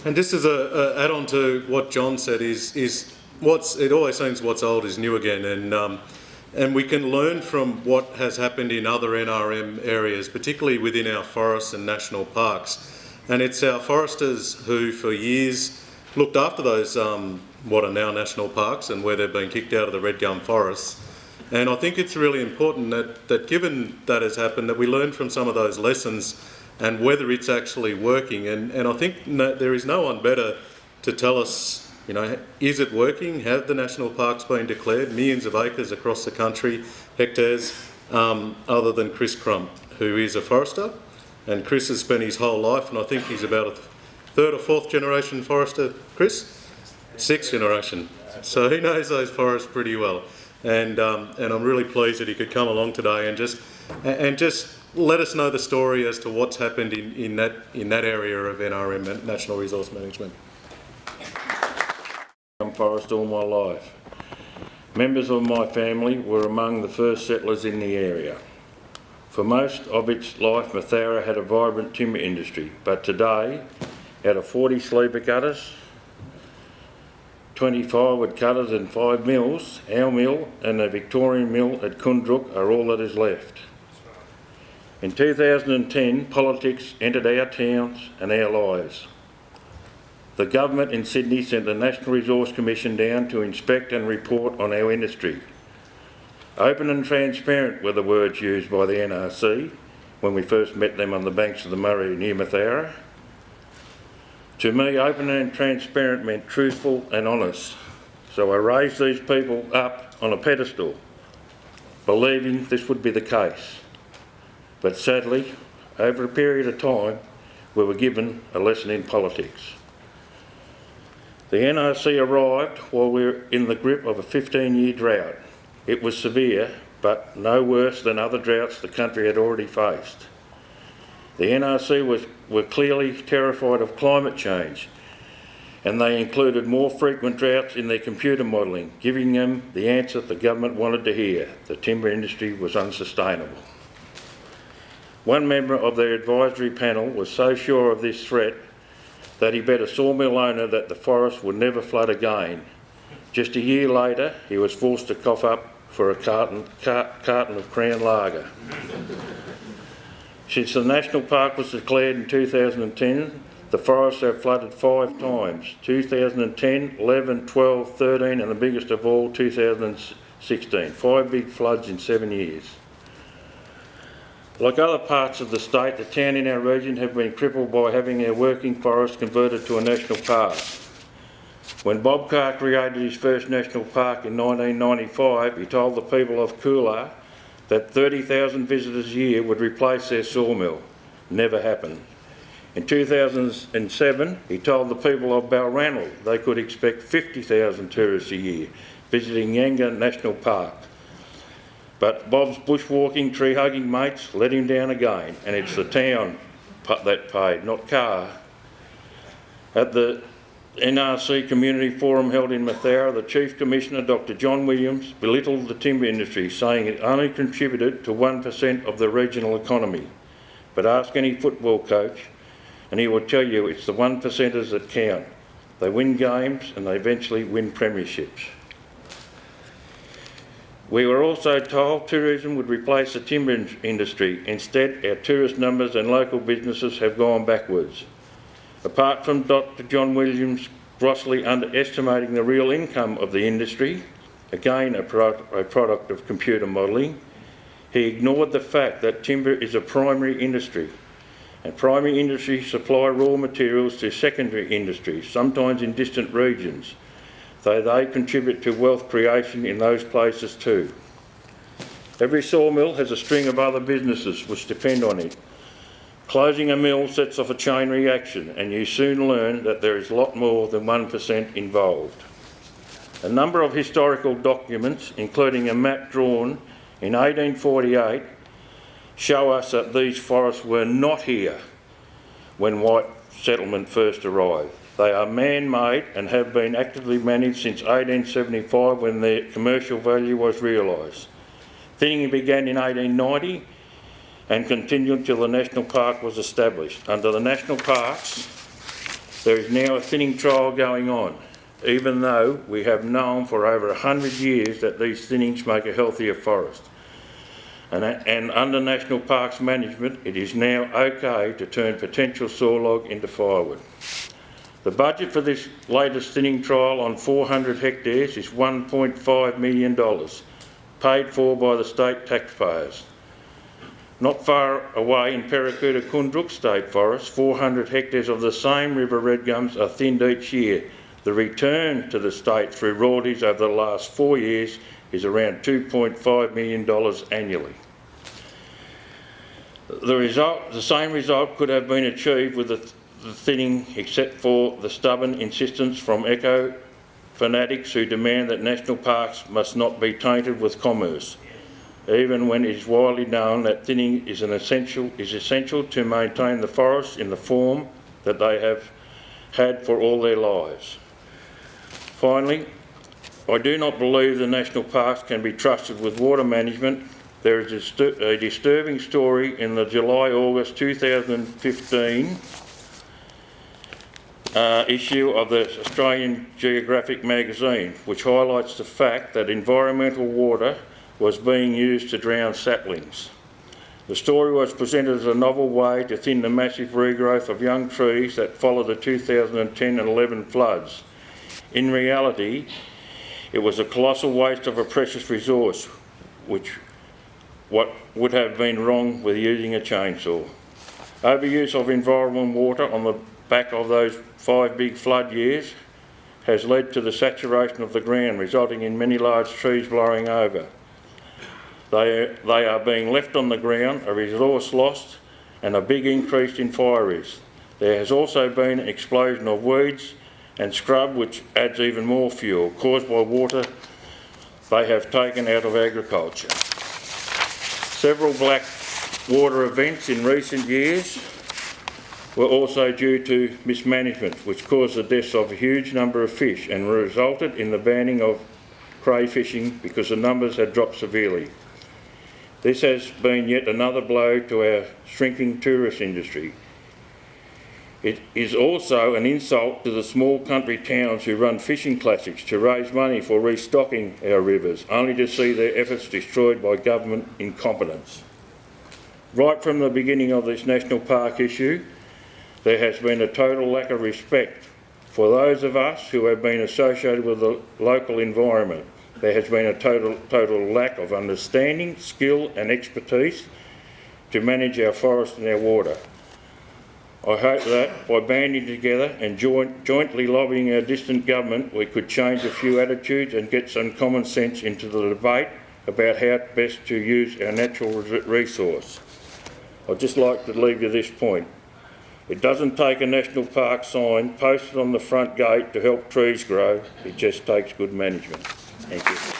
And just as a add-on to what John said, is it always seems what's old is new again, and we can learn from what has happened in other NRM areas, particularly within our forests and national parks. And it's our foresters who, for years, looked after those what are now national parks and where they've been kicked out of the red gum forests. And I think it's really important that given that has happened, that we learn from some of those lessons and whether it's actually working. And I think there is no one better to tell us, you know, is it working? Have the national parks been declared? Millions of acres across the country, hectares, other than Chris Crump, who is a forester. And Chris has spent his whole life, and I think he's about a third or fourth generation forester. Chris? Sixth generation. So he knows those forests pretty well. And I'm really pleased that he could come along today and just let us know the story as to what's happened in that area of NRM, National Resource Management. I'm forest all my life. Members of my family were among the first settlers in the area. For most of its life, Mathara had a vibrant timber industry, but today, out of 40 sleeper cutters, 25 wood cutters and 5 mills, our mill and the Victorian mill at Kundruk are all that is left. In 2010, politics entered our towns and our lives. The government in Sydney sent the National Resource Commission down to inspect and report on our industry. Open and transparent were the words used by the NRC when we first met them on the banks of the Murray near Mathara. To me, open and transparent meant truthful and honest. So I raised these people up on a pedestal, believing this would be the case. But sadly, over a period of time, we were given a lesson in politics. The NRC arrived while we were in the grip of a 15-year drought. It was severe, but no worse than other droughts the country had already faced. The NRC were clearly terrified of climate change, and they included more frequent droughts in their computer modelling, giving them the answer the government wanted to hear: the timber industry was unsustainable. One member of their advisory panel was so sure of this threat that he bet a sawmill owner that the forest would never flood again. Just a year later, he was forced to cough up for a carton of Crown Lager. Since the National Park was declared in 2010, the forests have flooded 5 times: 2010, 11, 12, 13 and the biggest of all, 2016. 5 big floods in 7 years. Like other parts of the state, the town in our region have been crippled by having our working forest converted to a national park. When Bob Carr created his first national park in 1995, he told the people of Coolah that 30,000 visitors a year would replace their sawmill. Never happened. In 2007, he told the people of Balranald they could expect 50,000 tourists a year visiting Yanga National Park. But Bob's bushwalking, tree-hugging mates let him down again, and it's the town that paid, not Carr. At the NRC Community Forum held in Mathara, the Chief Commissioner, Dr. John Williams, belittled the timber industry, saying it only contributed to 1% of the regional economy. But ask any football coach and he will tell you it's the 1%ers that count. They win games and they eventually win premierships. We were also told tourism would replace the timber industry. Instead, our tourist numbers and local businesses have gone backwards. Apart from Dr. John Williams grossly underestimating the real income of the industry, again a product of computer modelling, he ignored the fact that timber is a primary industry, and primary industry supply raw materials to secondary industries, sometimes in distant regions, though they contribute to wealth creation in those places too. Every sawmill has a string of other businesses which depend on it. Closing a mill sets off a chain reaction, and you soon learn that there is a lot more than 1% involved. A number of historical documents, including a map drawn in 1848, show us that these forests were not here when white settlement first arrived. They are man-made and have been actively managed since 1875, when their commercial value was realised. Thinning began in 1890 and continued until the National Park was established. Under the National Parks, There is now a thinning trial going on, even though we have known for over 100 years that these thinnings make a healthier forest. And under National Parks management, it is now okay to turn potential sawlog into firewood. The budget for this latest thinning trial on 400 hectares is $1.5 million, paid for by the state taxpayers. Not far away in Paracuta Kundruk State Forest, 400 hectares of the same river red gums are thinned each year. The return to the state through royalties over the last 4 years is around $2.5 million annually. The same result could have been achieved with the thinning, except for the stubborn insistence from eco-fanatics who demand that national parks must not be tainted with commerce, even when it is widely known that thinning is essential to maintain the forests in the form that they have had for all their lives. Finally, I do not believe the national parks can be trusted with water management. There is a disturbing story in the July-August 2015 issue of the Australian Geographic magazine, which highlights the fact that environmental water was being used to drown saplings. The story was presented as a novel way to thin the massive regrowth of young trees that followed the 2010 and 11 floods. In reality, it was a colossal waste of a precious resource, what would have been wrong with using a chainsaw. Overuse of environmental water on the back of those 5 big flood years has led to the saturation of the ground, resulting in many large trees blowing over. They are being left on the ground, a resource lost, and a big increase in fire risk. There has also been an explosion of weeds and scrub, which adds even more fuel, caused by water they have taken out of agriculture. Several black water events in recent years were also due to mismanagement, which caused the deaths of a huge number of fish and resulted in the banning of crayfishing because the numbers had dropped severely. This has been yet another blow to our shrinking tourist industry. It is also an insult to the small country towns who run fishing classics to raise money for restocking our rivers, only to see their efforts destroyed by government incompetence. Right from the beginning of this national park issue, there has been a total lack of respect for those of us who have been associated with the local environment. There has been a total lack of understanding, skill and expertise to manage our forest and our water. I hope that by banding together and jointly lobbying our distant government, we could change a few attitudes and get some common sense into the debate about how best to use our natural resource. I'd just like to leave you this point. It doesn't take a national park sign posted on the front gate to help trees grow. It just takes good management. Thank you.